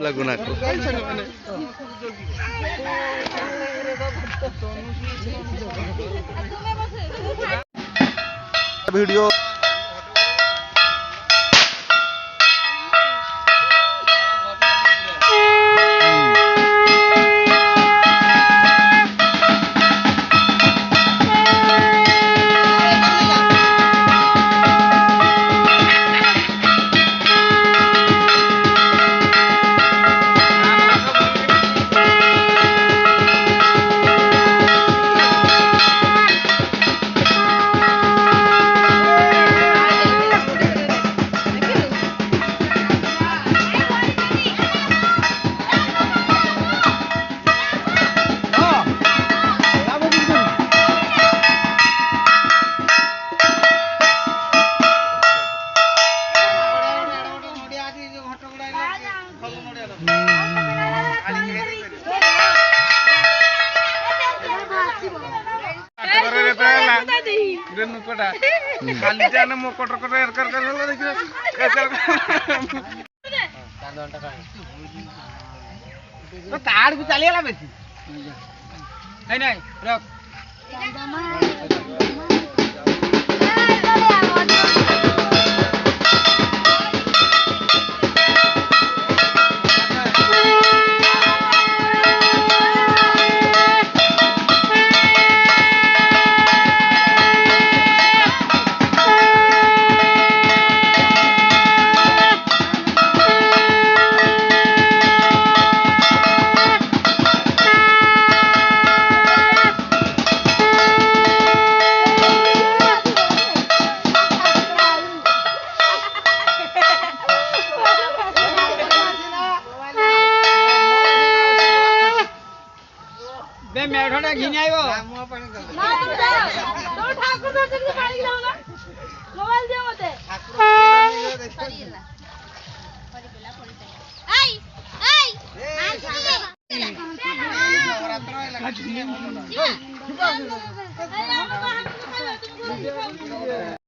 लागू नको व्हिडिओ खाली जाना मो कटर कटर एर कर कर देखियो तो तार भी चलेला बेसी नहीं नहीं रख मेढोडा घेऊन आयो ठाकूर पाणी लावला मोबाईल दे होते आई